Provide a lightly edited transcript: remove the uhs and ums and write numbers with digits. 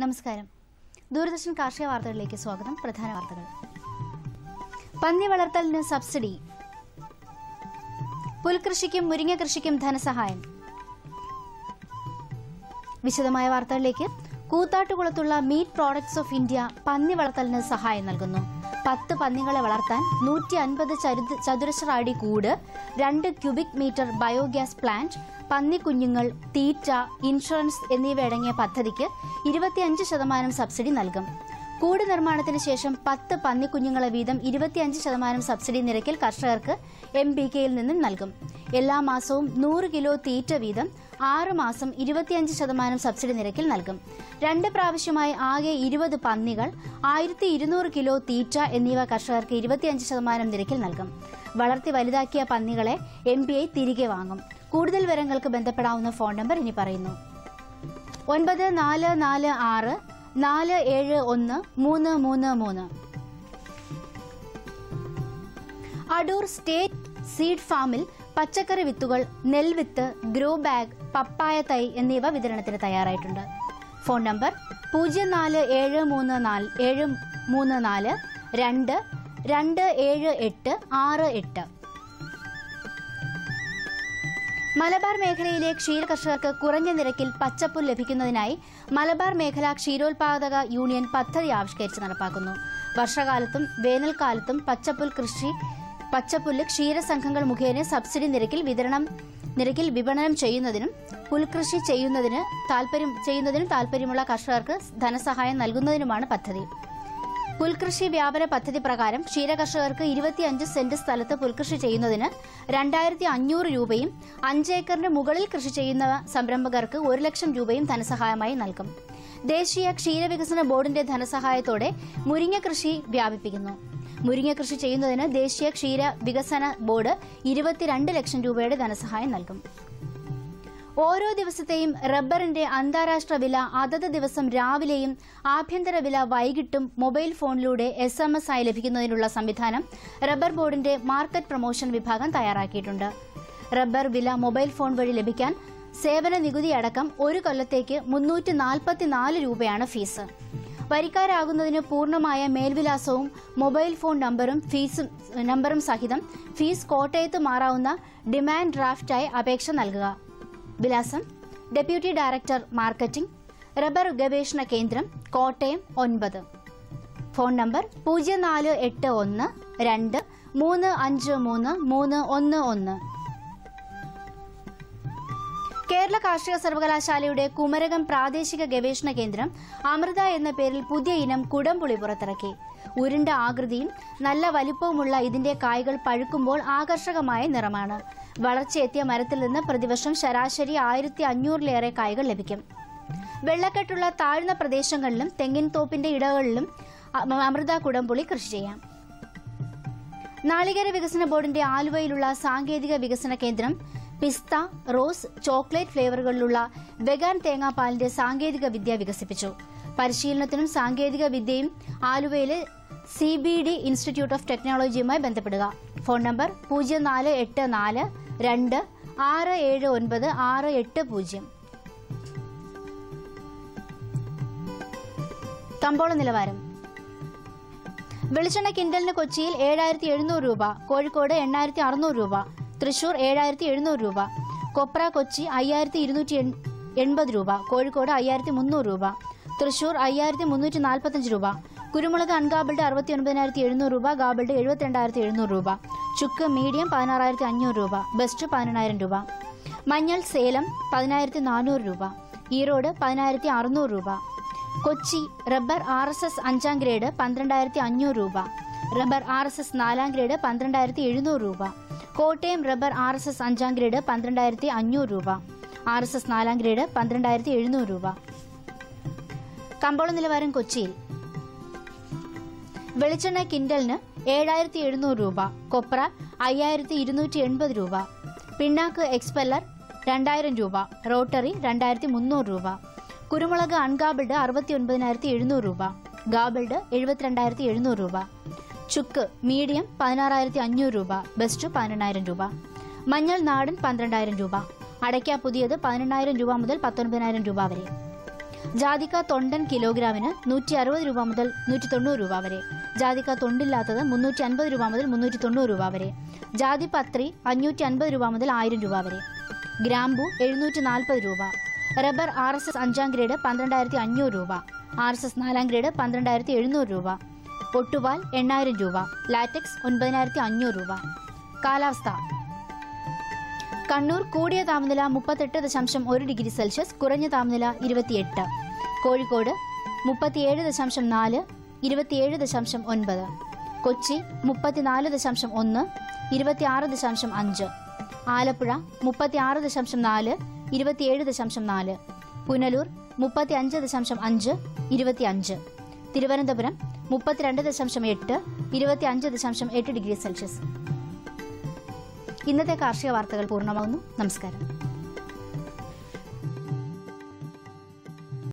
നമസ്കാരം. ദൂരദർശൻ കാർഷിക വാർത്തകളിലേക്ക് സ്വാഗതം. പ്രധാന വാർത്തകൾ. പന്നി വളർത്തലിന് സബ്സിഡി, പുൽകൃഷിക്കും മുരിങ്ങ കൃഷിക്കും ധനസഹായം. വിശദമായ വാർത്തകളിലേക്ക്. കൂത്താട്ടുകുളത്തുള്ള മീറ്റ് പ്രോഡക്ട്സ് ഓഫ് ഇന്ത്യ പന്നി വളർത്തലിന് സഹായം നൽകുന്നു. 10 പന്നികളെ വളർത്താൻ 150 ചതുരശ്ര അടി കൂട്, 2 ക്യൂബിക് മീറ്റർ ബയോഗ്യാസ് പ്ലാന്റ്, പന്നിക്കുഞ്ഞുങ്ങൾ, തീറ്റ, ഇൻഷുറൻസ് എന്നിവയടങ്ങിയ പദ്ധതിക്ക് 25% സബ്സിഡി നൽകും. കൂട് നിർമ്മാണത്തിന് ശേഷം 10 പന്നിക്കുഞ്ഞുങ്ങളെ വീതം 25% സബ്സിഡി നിരക്കിൽ കർഷകർക്ക് MBKയിൽ നിന്നും നൽകും. എല്ലാ മാസവും 100 കിലോ തീറ്റ വീതം 6 മാസം 25% സബ്സിഡി നിരക്കിൽ നൽകും. 2 പ്രാവശ്യമായി ആകെ 20 പന്നികൾ, 1200 കിലോ തീറ്റ എന്നിവ കർഷകർക്ക് 25% നിരക്കിൽ നൽകും. വളർത്തി വലുതാക്കിയ പന്നികളെ MBI തിരികെ വാങ്ങും. കൂടുതൽ വിവരങ്ങൾക്ക് ബന്ധപ്പെടാവുന്ന ഫോൺ നമ്പർ ഇനി പറയുന്നു: 9446 471 333. അടൂർ സ്റ്റേറ്റ് സീഡ് ഫാമിൽ പച്ചക്കറി വിത്തുകൾ, നെൽവിത്ത്, ഗ്രോ ബാഗ്, പപ്പായ തൈ എന്നിവ വിതരണത്തിന് തയ്യാറായിട്ടുണ്ട്. Phone number 04734734 27868. മലബാർ മേഖലയിലെ ക്ഷീര കർഷകർക്ക് കുറഞ്ഞ നിരക്കിൽ പച്ചപ്പുൽ ലഭിക്കുന്നതിനായി മലബാർ മേഖല ക്ഷീരോത്പാദക യൂണിയൻ പദ്ധതി ആവിഷ്കരിച്ച് നടപ്പാക്കുന്നു. വർഷകാലത്തും വേനൽക്കാലത്തും പച്ചപ്പുല്ല് ക്ഷീരസംഘങ്ങൾ മുഖേന സബ്സിഡി നിരക്കിൽ വിപണനം ചെയ്യുന്നതിനും പുൽകൃഷി ചെയ്യുന്നതിന് താൽപര്യമുള്ള കർഷകർക്ക് ധനസഹായം നൽകുന്നതിനുമാണ് പദ്ധതി. പുൽകൃഷി വ്യാപന പദ്ധതി പ്രകാരം ക്ഷീരകർഷകർക്ക് 25 സെന്റ് സ്ഥലത്ത് പുൽകൃഷി ചെയ്യുന്നതിന് 2500 രൂപയും 5 ഏക്കറിന് മുകളിൽ കൃഷി ചെയ്യുന്ന സംരംഭകർക്ക് 1 ലക്ഷം രൂപയും ധനസഹായമായി നൽകും. ദേശീയ ക്ഷീരവികസന ബോർഡിന്റെ ധനസഹായത്തോടെ മുരിങ്ങ കൃഷി വ്യാപിപ്പിക്കുന്നു. മുരിങ്ങ കൃഷി ചെയ്യുന്നതിന് ദേശീയ ക്ഷീര വികസന ബോർഡ് 22 ലക്ഷം രൂപയുടെ ധനസഹായം നൽകും. ഓരോ ദിവസത്തെയും റബ്ബറിന്റെ അന്താരാഷ്ട്ര വില അതത് ദിവസം രാവിലെയും ആഭ്യന്തര വില വൈകിട്ടും മൊബൈൽ ഫോണിലൂടെ SMS ആയി ലഭിക്കുന്നതിനുള്ള സംവിധാനം റബ്ബർ ബോർഡിന്റെ മാർക്കറ്റ് പ്രൊമോഷൻ വിഭാഗം തയ്യാറാക്കിയിട്ടുണ്ട്. റബ്ബർ വില മൊബൈൽ ഫോൺ വഴി ലഭിക്കാൻ സേവന നികുതി അടക്കം 1 കൊല്ലത്തേക്ക് 344 രൂപയാണ് ഫീസ്. വരിക്കാരാകുന്നതിന് പൂർണ്ണമായ മേൽവിലാസവും മൊബൈൽ ഫോൺ നമ്പറും സഹിതം ഫീസ് കോട്ടയത്ത് മാറാവുന്ന ഡിമാൻഡ് ഡ്രാഫ്റ്റായി അപേക്ഷ നൽകുക. വിലാസം: ഡെപ്യൂട്ടി ഡയറക്ടർ മാർക്കറ്റിംഗ്, റബ്ബർ ഗവേഷണ കേന്ദ്രം, കോട്ടയം 9. Phone number 0481 2 353 311. കേരള കാർഷിക സർവകലാശാലയുടെ കുമരകം പ്രാദേശിക ഗവേഷണ കേന്ദ്രം അമൃത എന്ന പേരിൽ പുതിയ ഇനം കുടംപുളി പുറത്തിറക്കി. ഉരുണ്ട ആകൃതിയും നല്ല വലിപ്പവുമുള്ള ഇതിന്റെ കായ്കൾ പഴുക്കുമ്പോൾ ആകർഷകമായ നിറമാണ്. വളർച്ചയെത്തിയ മരത്തിൽ നിന്ന് പ്രതിവർഷം ശരാശരി 1500-ലേറെ കായ്കൾ ലഭിക്കും. വെള്ളക്കെട്ടുള്ള താഴ്ന്ന പ്രദേശങ്ങളിലും തെങ്ങിൻ തോപ്പിന്റെ ഇടകളിലും അമൃത കുടംപുളി കൃഷി ചെയ്യാം. നാളികേര വികസന ബോർഡിന്റെ ആലുവയിലുള്ള സാങ്കേതിക വികസന കേന്ദ്രം പിസ്ത, റോസ്, ചോക്ലേറ്റ് ഫ്ലേവറുകളിലുള്ള വെഗാൻ തേങ്ങാപ്പാലിന്റെ സാങ്കേതിക വിദ്യ വികസിപ്പിച്ചു. പരിശീലനത്തിനും സാങ്കേതിക വിദ്യയും ആലുവയിലെ CBD ഇൻസ്റ്റിറ്റ്യൂട്ട് ഓഫ് ടെക്നോളജിയുമായി ബന്ധപ്പെടുക. Phone number 0484 2 679 680. കമ്പോള നിലവാരം. വെളിച്ചെണ്ണ കിൻഡലിന് കൊച്ചിയിൽ 7700 രൂപ, കോഴിക്കോട് 8600 രൂപ, തൃശൂർ 7700 രൂപ. കൊപ്ര കൊച്ചി 5280 രൂപ, കോഴിക്കോട് 5300 രൂപ, തൃശൂർ 5345 രൂപ. കുരുമുളക് അൺഗാബിൾഡ് 69700 രൂപ, ഗാബിൾഡ് 72700 രൂപ. ചുക്ക് മീഡിയം 16500 രൂപ, ബെസ്റ്റ് 10000 രൂപ. മഞ്ഞൾ സേലം 10400 രൂപ, ഈറോഡ് 10600 രൂപ. കൊച്ചി റബ്ബർ RSS 5ാം ഗ്രേഡ് 12500 രൂപ, റബ്ബർ RSS 4ാം ഗ്രേഡ് 12700 രൂപ. കോട്ടയം റബ്ബർ RSS 5ാം ഗ്രേഡ് 12500 രൂപ, RSS 4ാം ഗ്രേഡ് 12700 രൂപ. കമ്പോള നിലവാരം കൊച്ചിയിൽ. വെളിച്ചെണ്ണ കിൻഡലിന് 7700 രൂപ, കൊപ്ര 5280 രൂപ, പിണ്ണാക്ക് എക്സ്പെല്ലർ 2000 രൂപ, റോട്ടറി 2300 രൂപ. കുരുമുളക് അൺഗാബിൾഡ് 69700 രൂപ, ഗാബിൾഡ് 72700 രൂപ. ചുക്ക് മീഡിയം 16500 രൂപ, ബെസ്റ്റ് 18000 രൂപ. മഞ്ഞൾ നാടൻ 12000 രൂപ. അടയ്ക്ക പുതിയത് 18000 രൂപ മുതൽ 19000 രൂപ വരെ. ജാതിക്ക തൊണ്ടൻ കിലോഗ്രാമിന് 160 രൂപ മുതൽ 190 രൂപ വരെ. ജാതിക്ക തൊണ്ടില്ലാത്തത് 350 രൂപ മുതൽ 390 രൂപ വരെ. ജാതിപത്രി 550 രൂപ മുതൽ 1000 രൂപ വരെ. ഗ്രാമ്പു 740 രൂപ. റബ്ബർ RSS 5ാം ഗ്രേഡ് 12,500 രൂപ. RSS 4ാം ഗ്രേഡ് 12,700 രൂപ. ഒട്ടുപാൽ 8000 രൂപ. ലാറ്റക്സ് 9,500 രൂപ. കാലാവസ്ഥ. കണ്ണൂർ കൂടിയ താപനില 38.1 ഡിഗ്രി സെൽഷ്യസ്, കുറഞ്ഞ താപനില 28. കോഴിക്കോട് 37.4, 27.9. കൊച്ചി 34.1, 26.5. ആലപ്പുഴ 36.4, 27.4. പുനലൂർ 35.5, 25. Thiruvananthapuram 32.8, 25.8 degree Celsius. ഇന്നത്തെ കാർഷിക വാർത്തകൾ പൂർണ്ണമാകുന്നു. നമസ്കാരം.